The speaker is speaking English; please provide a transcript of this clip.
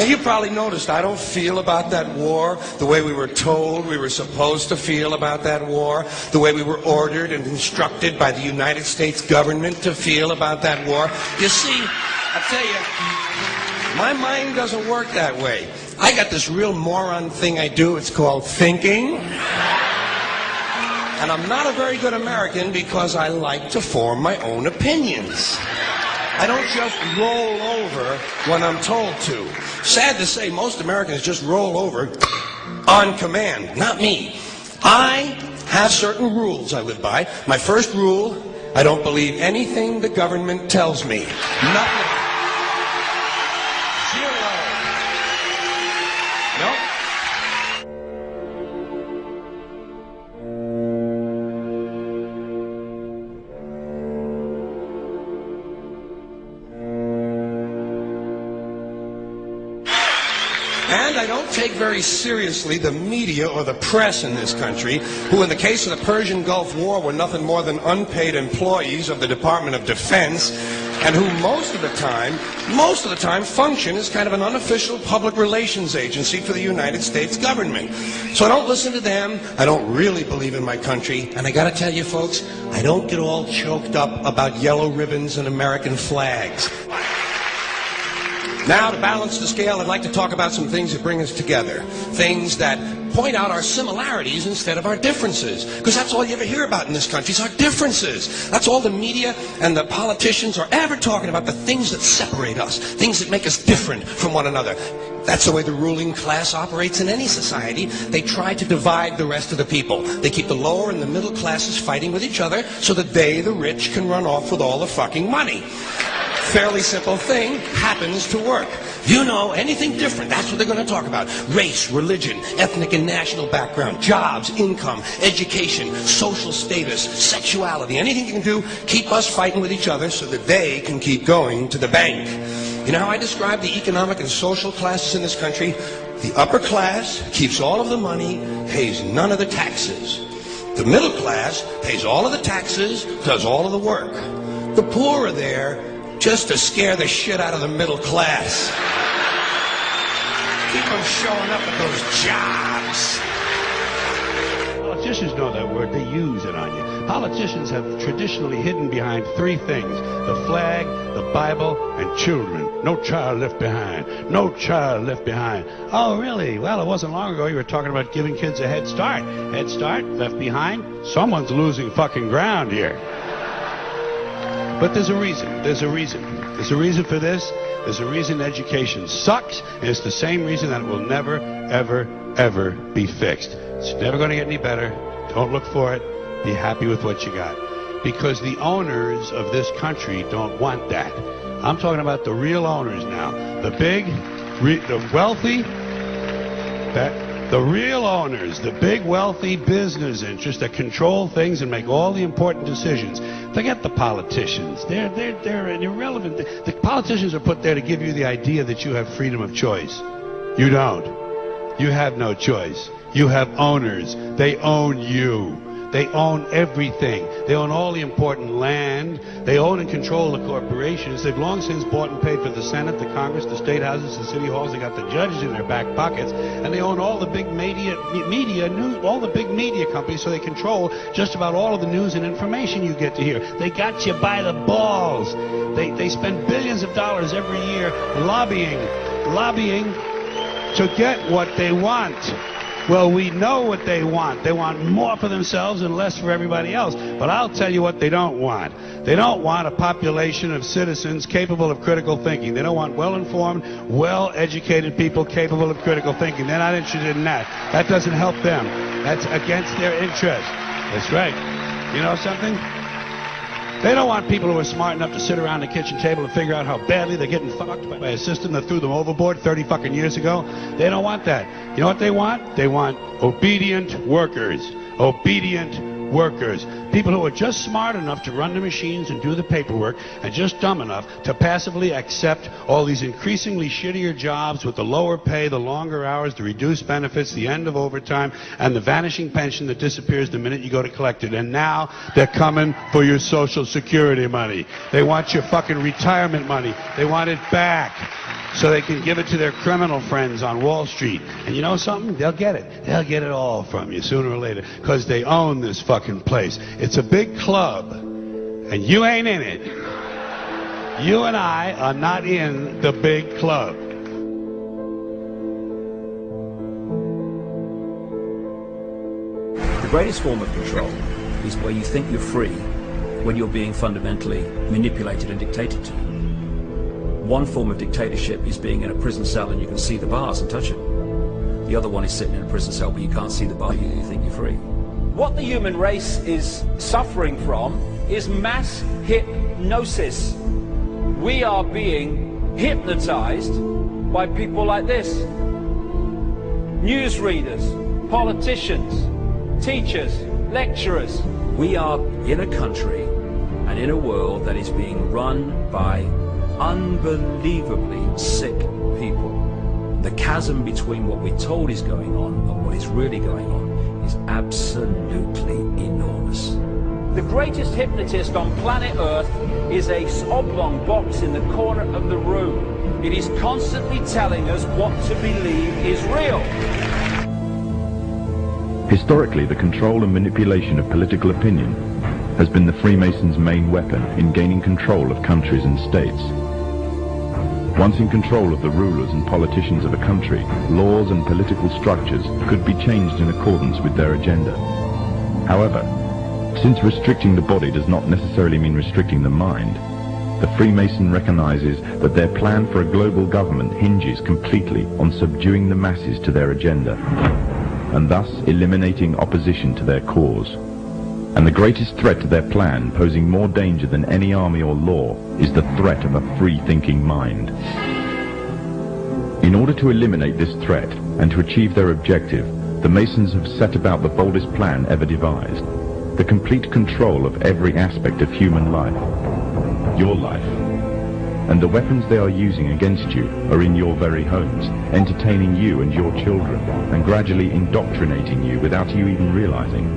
Now, you probably noticed I don't feel about that war the way we were told we were supposed to feel about that war, the way we were ordered and instructed by the United States government to feel about that war. You see, I tell you, my mind doesn't work that way. I got this real moron thing I do. It's called thinking. And I'm not a very good American because I like to form my own opinions. I don't just roll over when I'm told to. Sad to say, most Americans just roll over on command. Not me. I have certain rules I live by. My first rule, I don't believe anything the government tells me. Nothing. Zero. Nope. And I don't take very seriously the media or the press in this country, who in the case of the Persian Gulf War were nothing more than unpaid employees of the Department of Defense, and who most of the time function as kind of an unofficial public relations agency for the United States government. So I don't listen to them. I don't really believe in my country. And I gotta tell you folks, I don't get all choked up about yellow ribbons and American flags. Now, to balance the scale, I'd like to talk about some things that bring us together. Things that point out our similarities instead of our differences. Because that's all you ever hear about in this country is our differences. That's all the media and the politicians are ever talking about, the things that separate us, things that make us different from one another. That's the way the ruling class operates in any society. They try to divide the rest of the people. They keep the lower and the middle classes fighting with each other so that they, the rich, can run off with all the fucking money. Fairly simple thing, happens to work. You know, anything different, that's what they're going to talk about. Race, religion, ethnic and national background, jobs, income, education, social status, sexuality, anything you can do, keep us fighting with each other so that they can keep going to the bank. You know how I describe the economic and social classes in this country? The upper class keeps all of the money, pays none of the taxes. The middle class pays all of the taxes, does all of the work. The poor are there just to scare the shit out of the middle class. Keep them showing up at those jobs. Politicians know that word. They use it on you. Politicians have traditionally hidden behind three things: the flag, the Bible, and children. No child left behind. No child left behind. Oh, really? Well, it wasn't long ago you were talking about giving kids a head start. Head start? Left behind? Someone's losing fucking ground here. But there's a reason. There's a reason. There's a reason for this. There's a reason education sucks, and it's the same reason that it will never, ever, ever be fixed. It's never going to get any better. Don't look for it. Be happy with what you got. Because the owners of this country don't want that. I'm talking about the real owners now. The big, the wealthy, the real owners, the big wealthy business interests that control things and make all the important decisions. Forget the politicians. They're irrelevant. The politicians are put there to give you the idea that you have freedom of choice. You don't. You have no choice. You have owners. They own you. They own everything. They own all the important land. They own and control the corporations. They've long since bought and paid for the Senate, the Congress, the state houses, the city halls. They got the judges in their back pockets, and they own all the big all the big media companies. So they control just about all of the news and information you get to hear. They got you by the balls. They spend billions of dollars every year lobbying to get what they want. Well, we know what they want. They want more for themselves and less for everybody else. But I'll tell you what they don't want. They don't want a population of citizens capable of critical thinking. They don't want well-informed, well-educated people capable of critical thinking. They're not interested in that. That doesn't help them. That's against their interest. That's right. You know something? They don't want people who are smart enough to sit around the kitchen table and figure out how badly they're getting fucked by a system that threw them overboard 30 fucking years ago. They don't want that. You know what they want? They want obedient workers. Obedient workers, people who are just smart enough to run the machines and do the paperwork, and just dumb enough to passively accept all these increasingly shittier jobs with the lower pay, the longer hours, the reduced benefits, the end of overtime, and the vanishing pension that disappears the minute you go to collect it. And now they're coming for your Social Security money. They want your fucking retirement money. They want it back so they can give it to their criminal friends on Wall Street. And you know something? They'll get it. They'll get it all from you sooner or later, because they own this fucking place. It's a big club, and you ain't in it. You and I are not in the big club. The greatest form of control is where you think you're free when you're being fundamentally manipulated and dictated to. One form of dictatorship is being in a prison cell and you can see the bars and touch it. The other one is sitting in a prison cell but you can't see the bar, you think you're free. What the human race is suffering from is mass hypnosis. We are being hypnotized by people like this. Newsreaders, politicians, teachers, lecturers. We are in a country and in a world that is being run by unbelievably sick people. The chasm between what we're told is going on and what is really going on is absolutely enormous. The greatest hypnotist on planet Earth is a oblong box in the corner of the room. It is constantly telling us what to believe is real. Historically, the control and manipulation of political opinion has been the Freemasons' main weapon in gaining control of countries and states. Once in control of the rulers and politicians of a country, laws and political structures could be changed in accordance with their agenda. However, since restricting the body does not necessarily mean restricting the mind, the Freemason recognizes that their plan for a global government hinges completely on subduing the masses to their agenda, and thus eliminating opposition to their cause. And the greatest threat to their plan, posing more danger than any army or law, is the threat of a free-thinking mind. In order to eliminate this threat and to achieve their objective, the Masons have set about the boldest plan ever devised: the complete control of every aspect of human life, your life. And the weapons they are using against you are in your very homes, entertaining you and your children, and gradually indoctrinating you without you even realizing.